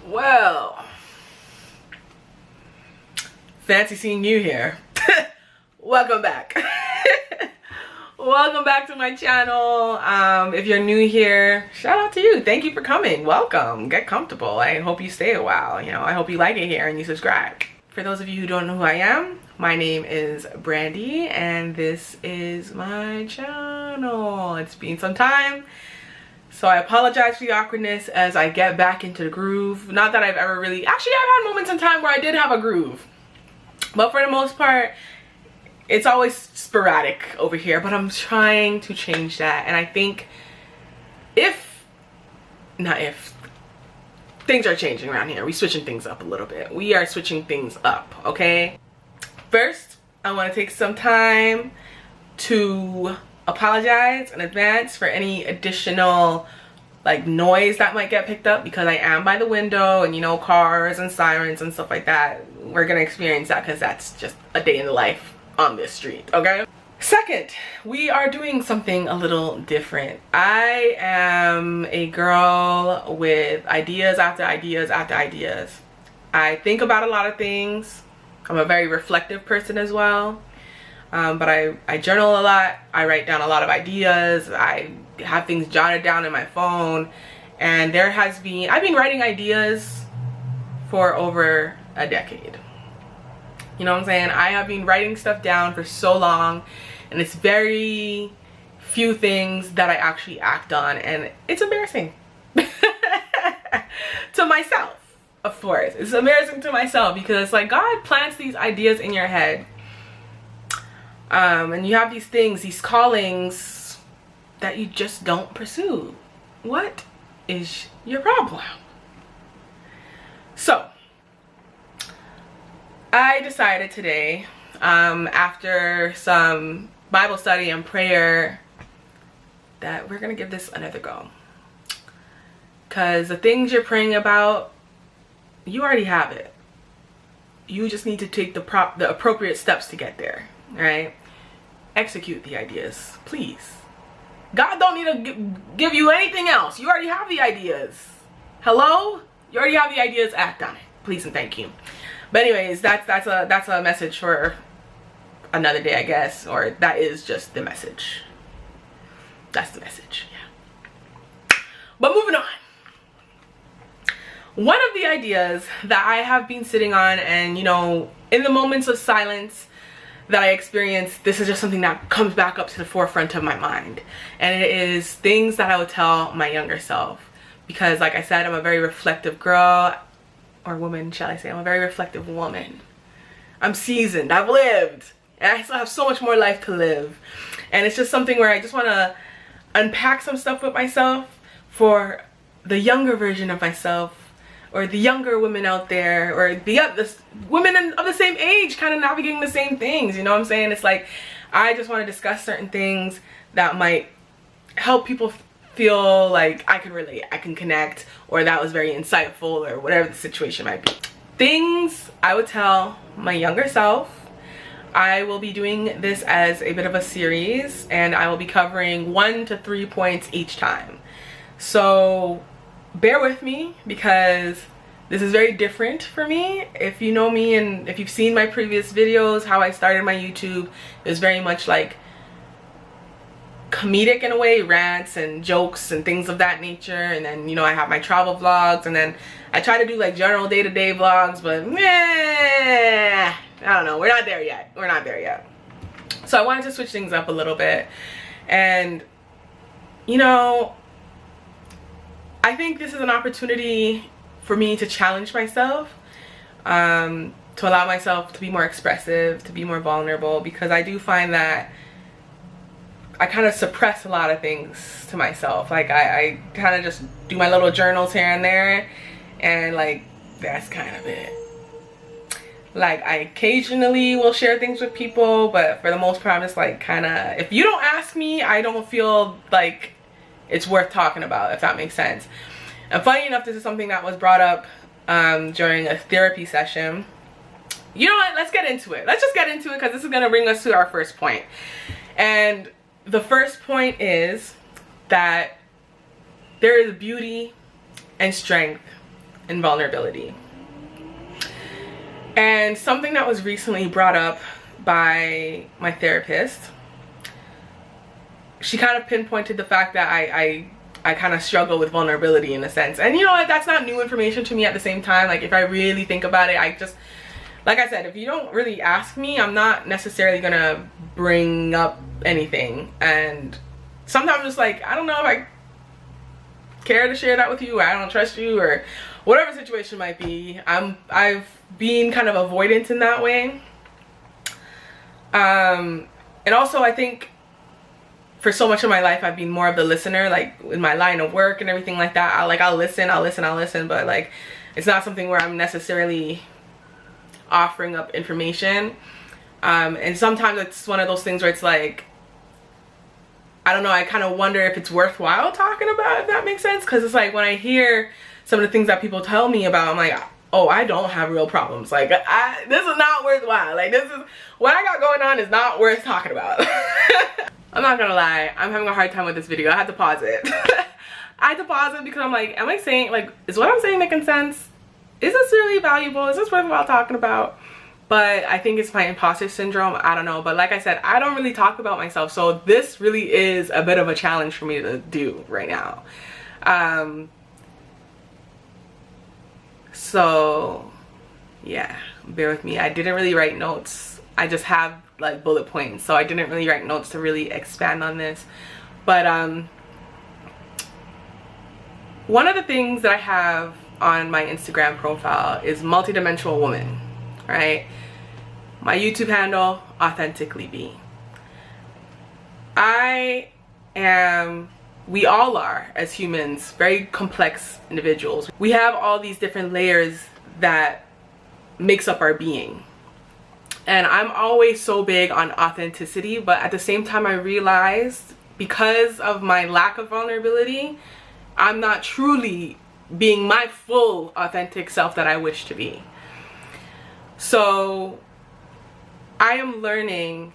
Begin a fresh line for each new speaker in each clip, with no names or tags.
Well, fancy seeing you here. Welcome back. Welcome back to my channel. If you're new here, shout out to you. Thank you for coming. Welcome. Get comfortable. I hope you stay a while. You know, I hope you like it here and you subscribe. For those of you who don't know who I am, my name is Brandy and this is my channel. It's been some time, so I apologize for the awkwardness as I get back into the groove. Not that I've ever really, actually I've had moments in time where I did have a groove, but for the most part it's always sporadic over here. But I'm trying to change that, and I think things are changing around here. We're switching things up a little bit. We are switching things up, okay? First, I want to take some time to apologize in advance for any additional like noise that might get picked up, because I am by the window and, you know, cars and sirens and stuff like that. We're gonna experience that because that's just a day in the life on this street, okay? Second, we are doing something a little different. I am a girl with ideas after ideas after ideas. I think about a lot of things. I'm a very reflective person as well. But I journal a lot. I write down a lot of ideas. I have things jotted down in my phone. And I've been writing ideas for over a decade. You know what I'm saying? I have been writing stuff down for so long, and it's very few things that I actually act on, and it's embarrassing. To myself, of course. It's embarrassing to myself because it's like God plants these ideas in your head. And you have these things, these callings that you just don't pursue. What is your problem? So, I decided today, after some Bible study and prayer, that we're gonna give this another go. Because the things you're praying about, you already have it. You just need to take the appropriate steps to get there, right? Execute the ideas, please. God don't need to give you anything else. You already have the ideas. Hello? You already have the ideas. Act on it, please and thank you. But anyways, that's a message for another day, I guess, or that is just the message. That's the message, yeah. But moving on. One of the ideas that I have been sitting on, and you know, in the moments of silence that I experience, this is just something that comes back up to the forefront of my mind. And it is things that I would tell my younger self. Because like I said, I'm a very reflective girl, or woman, shall I say. I'm a very reflective woman. I'm seasoned, I've lived, and I still have so much more life to live. And it's just something where I just want to unpack some stuff with myself for the younger version of myself, or the younger women out there, or the women of the same age kind of navigating the same things, you know what I'm saying? It's like, I just want to discuss certain things that might help people feel like I can relate, I can connect, or that was very insightful, or whatever the situation might be. Things I would tell my younger self. I will be doing this as a bit of a series, and I will be covering 1 to 3 points each time. So bear with me, because this is very different for me. If you know me and if you've seen my previous videos, how I started my YouTube, it was very much like comedic in a way, rants and jokes and things of that nature. And then, you know, I have my travel vlogs, and then I try to do like general day-to-day vlogs, but I don't know, we're not there yet. We're not there yet. So I wanted to switch things up a little bit. And you know, I think this is an opportunity for me to challenge myself, to allow myself to be more expressive, to be more vulnerable, because I do find that I kind of suppress a lot of things to myself. Like I kind of just do my little journals here and there, and like that's kind of it. Like I occasionally will share things with people, but for the most part I'm just like kind of, if you don't ask me, I don't feel like it's worth talking about, if that makes sense. And funny enough, this is something that was brought up during a therapy session. You know what, let's get into it. Let's just get into it, because this is going to bring us to our first point. And the first point is that there is beauty and strength in vulnerability. And something that was recently brought up by my therapist, she kind of pinpointed the fact that I kind of struggle with vulnerability in a sense. And you know what, that's not new information to me at the same time. Like, if I really think about it, I just, like I said, if you don't really ask me, I'm not necessarily gonna bring up anything. And sometimes it's like, I don't know if I care to share that with you, or I don't trust you, or whatever the situation might be. I've been kind of avoidant in that way. And also, I think for so much of my life, I've been more of the listener, like in my line of work and everything like that. I'll listen, but like, it's not something where I'm necessarily offering up information. And sometimes it's one of those things where it's like, I don't know, I kind of wonder if it's worthwhile talking about, if that makes sense. Because it's like, when I hear some of the things that people tell me about, I'm like, oh, I don't have real problems. Like, this is not worthwhile. Like, this is, what I got going on is not worth talking about. I'm not gonna lie, I'm having a hard time with this video. I had to pause it. I had to pause it because I'm like, am I saying, like, is what I'm saying making sense? Is this really valuable? Is this worthwhile talking about? But I think it's my imposter syndrome. I don't know. But like I said, I don't really talk about myself. So this really is a bit of a challenge for me to do right now. So yeah, bear with me. I didn't really write notes. I just have like bullet points. So I didn't really write notes to really expand on this. But one of the things that I have on my Instagram profile is multidimensional woman, right? My YouTube handle, authentically be. We all are, as humans, very complex individuals. We have all these different layers that makes up our being. And I'm always so big on authenticity, but at the same time I realized, because of my lack of vulnerability, I'm not truly being my full authentic self that I wish to be. So I am learning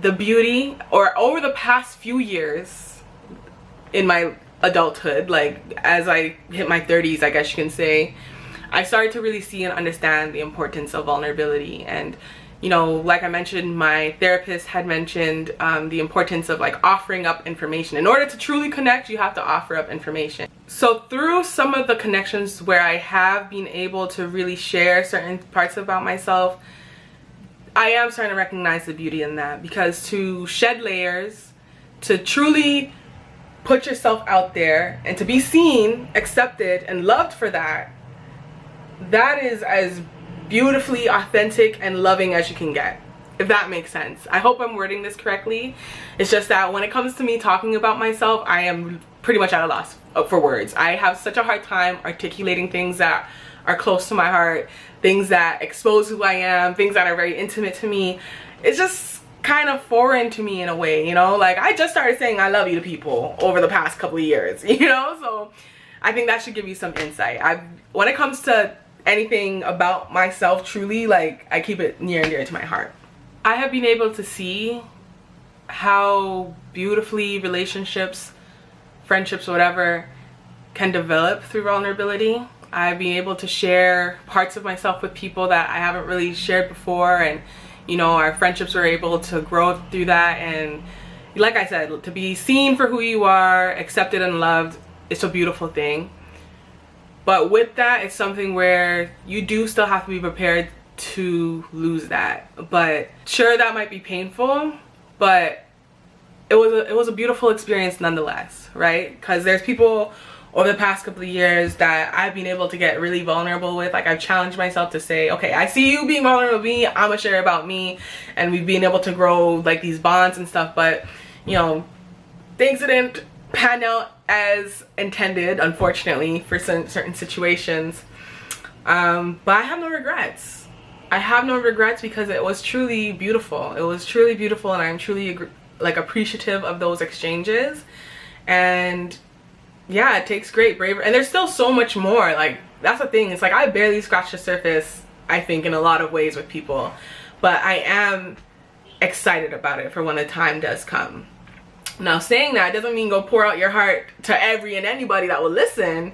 the beauty, or over the past few years in my adulthood, like as I hit my 30s, I guess you can say, I started to really see and understand the importance of vulnerability. And you know, like I mentioned, my therapist had mentioned the importance of like offering up information. In order to truly connect, you have to offer up information. So through some of the connections where I have been able to really share certain parts about myself, I am starting to recognize the beauty in that. Because to shed layers, to truly put yourself out there, and to be seen, accepted, and loved for that, that is as beautifully authentic and loving as you can get, if that makes sense. I hope I'm wording this correctly. It's just that when it comes to me talking about myself, I am pretty much at a loss for words. I have such a hard time articulating things that are close to my heart, things that expose who I am, things that are very intimate to me. It's just kind of foreign to me in a way, you know? Like, I just started saying I love you to people over the past couple of years, you know? So I think that should give you some insight. When it comes to anything about myself, truly, like, I keep it near and dear to my heart. I have been able to see how beautifully relationships, friendships, whatever, can develop through vulnerability. I've been able to share parts of myself with people that I haven't really shared before, and you know, our friendships were able to grow through that. And like I said, to be seen for who you are, accepted and loved, it's a beautiful thing. But with that, it's something where you do still have to be prepared to lose that. But sure, that might be painful, but it was a beautiful experience nonetheless, right? Because there's people over the past couple of years that I've been able to get really vulnerable with. Like, I've challenged myself to say, okay, I see you being vulnerable with me, I'm gonna share about me, and we've been able to grow like these bonds and stuff. But you know, things didn't pan out as intended, unfortunately, for certain situations. But I have no regrets. I have no regrets because it was truly beautiful. It was truly beautiful, and I'm truly like appreciative of those exchanges. And yeah, it takes great bravery, and there's still so much more. Like, that's the thing, it's like I barely scratched the surface, I think, in a lot of ways with people, but I am excited about it for when the time does come. Now, saying that doesn't mean go pour out your heart to every and anybody that will listen,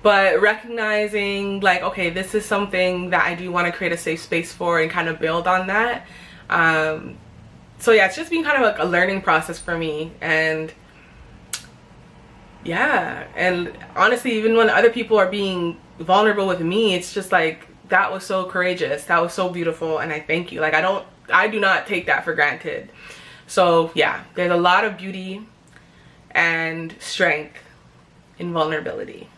but recognizing like, okay, this is something that I do want to create a safe space for and kind of build on that. So yeah, it's just been kind of like a learning process for me. And yeah, and honestly, even when other people are being vulnerable with me, it's just like, that was so courageous, that was so beautiful, and I thank you. Like, I do not take that for granted. So yeah, there's a lot of beauty and strength in vulnerability,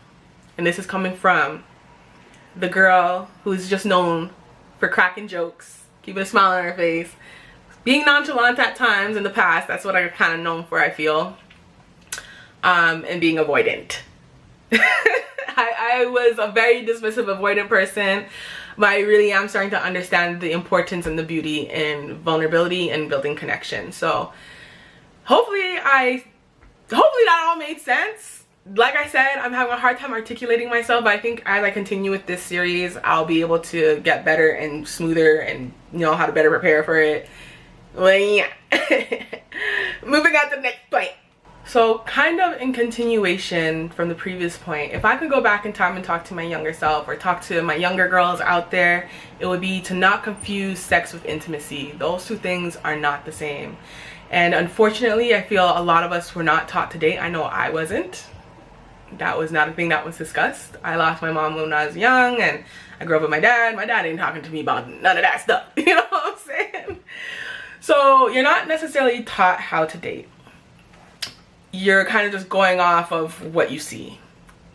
and this is coming from the girl who's just known for cracking jokes, keeping a smile on her face, being nonchalant at times in the past. That's what I'm kind of known for, I feel. And being avoidant. I was a very dismissive, avoidant person, but I really am starting to understand the importance and the beauty in vulnerability and building connection. So hopefully that all made sense. Like I said, I'm having a hard time articulating myself, but I think as I continue with this series, I'll be able to get better and smoother and know how to better prepare for it. Well, yeah. Moving on to the next point. So kind of in continuation from the previous point, if I could go back in time and talk to my younger self, or talk to my younger girls out there, it would be to not confuse sex with intimacy. Those two things are not the same. And unfortunately, I feel a lot of us were not taught to date. I know I wasn't. That was not a thing that was discussed. I lost my mom when I was young, and I grew up with my dad. My dad ain't talking to me about none of that stuff. You know what I'm saying? So you're not necessarily taught how to date. You're kind of just going off of what you see.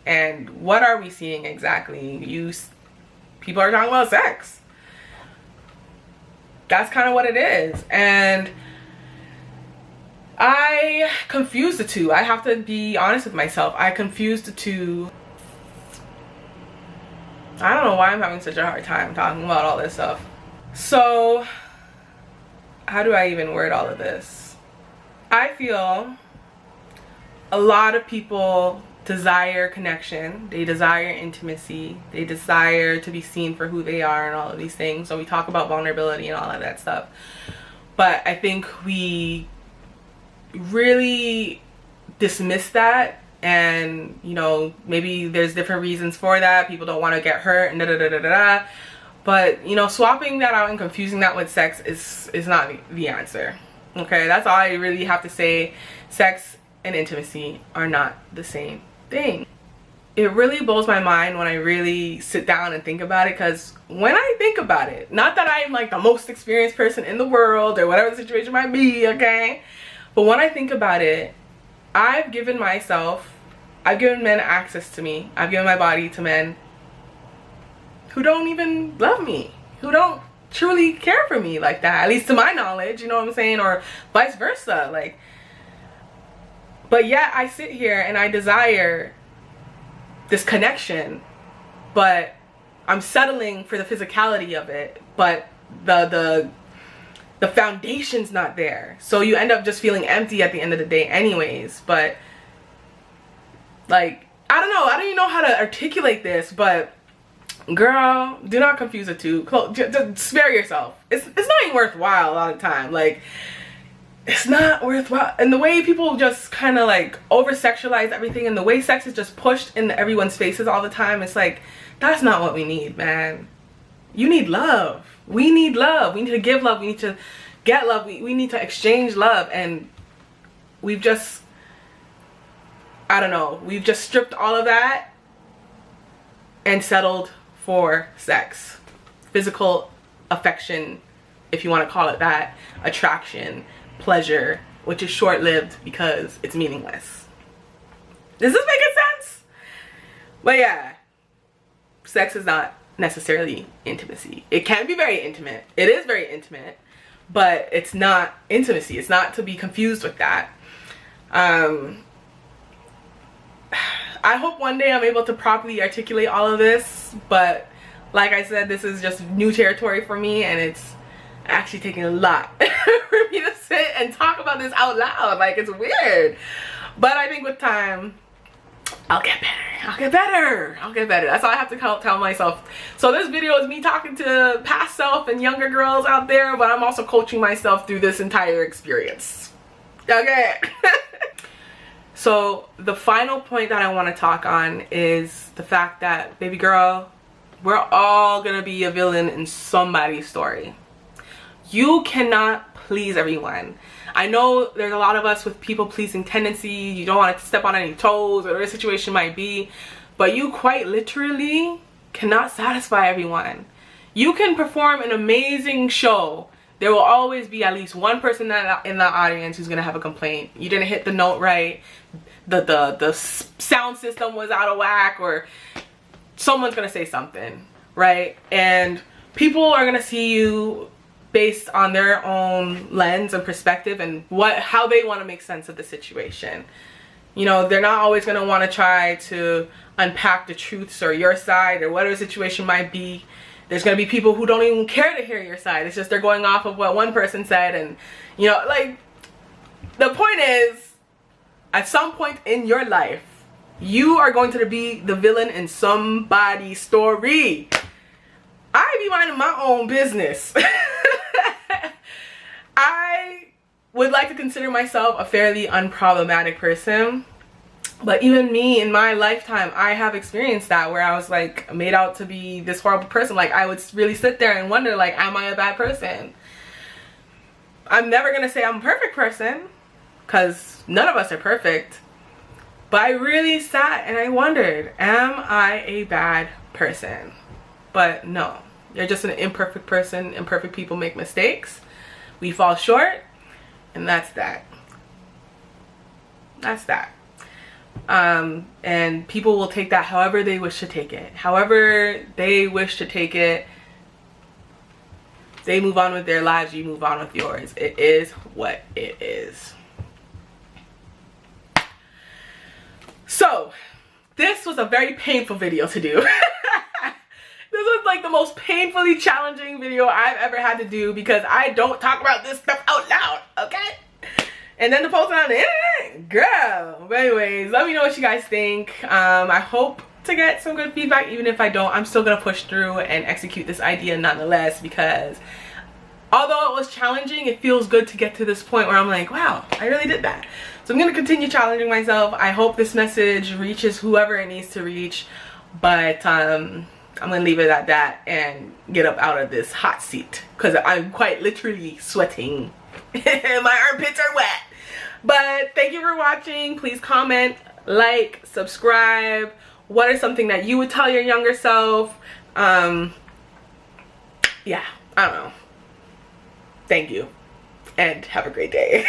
And what are we seeing exactly? People are talking about sex. That's kind of what it is. And I confuse the two. I have to be honest with myself. I confuse the two. I don't know why I'm having such a hard time talking about all this stuff. So how do I even word all of this? I feel a lot of people desire connection, they desire intimacy, they desire to be seen for who they are and all of these things. So we talk about vulnerability and all of that stuff. But I think we really dismiss that, and you know, maybe there's different reasons for that. People don't want to get hurt and da da da da da. But you know, swapping that out and confusing that with sex is not the answer. Okay, that's all I really have to say. Sex and intimacy are not the same thing. It really blows my mind when I really sit down and think about it, because when I think about it, not that I'm like the most experienced person in the world or whatever the situation might be, okay, but when I think about it, I've given men access to me. I've given my body to men who don't even love me, who don't truly care for me like that, at least to my knowledge, you know what I'm saying, or vice versa. Like, but yet I sit here and I desire this connection, but I'm settling for the physicality of it, but the foundation's not there. So you end up just feeling empty at the end of the day anyways. But like, I don't even know how to articulate this, but girl, do not confuse the two. Just spare yourself. It's not even worthwhile a lot of the time. Like, it's not worthwhile. And the way people just kind of like over sexualize everything, and the way sex is just pushed into everyone's faces all the time, it's like, that's not what we need, man. You need love. We need love. We need to give love. We need to get love. We need to exchange love. And we've just, I don't know, we've just stripped all of that and settled for sex, physical affection, if you want to call it that, attraction, pleasure, which is short-lived because it's meaningless. Does this make sense? But yeah, sex is not necessarily intimacy. It can be very intimate. It is very intimate, but it's not intimacy. It's not to be confused with that. I hope one day I'm able to properly articulate all of this, but like I said, this is just new territory for me, and it's actually taking a lot for me to sit and talk about this out loud. Like, it's weird, but I think with time I'll get better. I'll get better. I'll get better. That's all I have to tell myself. So this video is me talking to past self and younger girls out there, but I'm also coaching myself through this entire experience. Okay. So the final point that I want to talk on is the fact that, baby girl, we're all gonna be a villain in somebody's story. You cannot please everyone. I know there's a lot of us with people pleasing tendency. You don't want to step on any toes or whatever the situation might be, but you quite literally cannot satisfy everyone. You can perform an amazing show. There will always be at least one person in the audience who's gonna have a complaint. You didn't hit the note right, the sound system was out of whack, or someone's gonna say something, right? And people are gonna see you based on their own lens and perspective and how they want to make sense of the situation. You know, they're not always going to want to try to unpack the truths or your side or whatever the situation might be. There's going to be people who don't even care to hear your side. It's just they're going off of what one person said. And, you know, like, the point is, at some point in your life, you are going to be the villain in somebody's story. I be minding my own business. I would like to consider myself a fairly unproblematic person, but even me in my lifetime, I have experienced that, where I was like made out to be this horrible person. Like, I would really sit there and wonder, like, am I a bad person? I'm never gonna say I'm a perfect person, because none of us are perfect, but I really sat and I wondered, am I a bad person? But no, you're just an imperfect person. Imperfect people make mistakes. We fall short, and that's that. That's that. And people will take that however they wish to take it. However they wish to take it. They move on with their lives, you move on with yours. It is what it is. So, this was a very painful video to do. This was like the most painfully challenging video I've ever had to do, because I don't talk about this stuff out loud, okay? And then to post it on the internet, girl. But anyways, let me know what you guys think. I hope to get some good feedback. Even if I don't, I'm still gonna push through and execute this idea nonetheless, because although it was challenging, it feels good to get to this point where I'm like, wow, I really did that. So I'm gonna continue challenging myself. I hope this message reaches whoever it needs to reach, but I'm gonna leave it at that and get up out of this hot seat, because I'm quite literally sweating. My armpits are wet. But thank you for watching. Please comment, like, subscribe. What is something that you would tell your younger self? Yeah, I don't know. Thank you, and have a great day.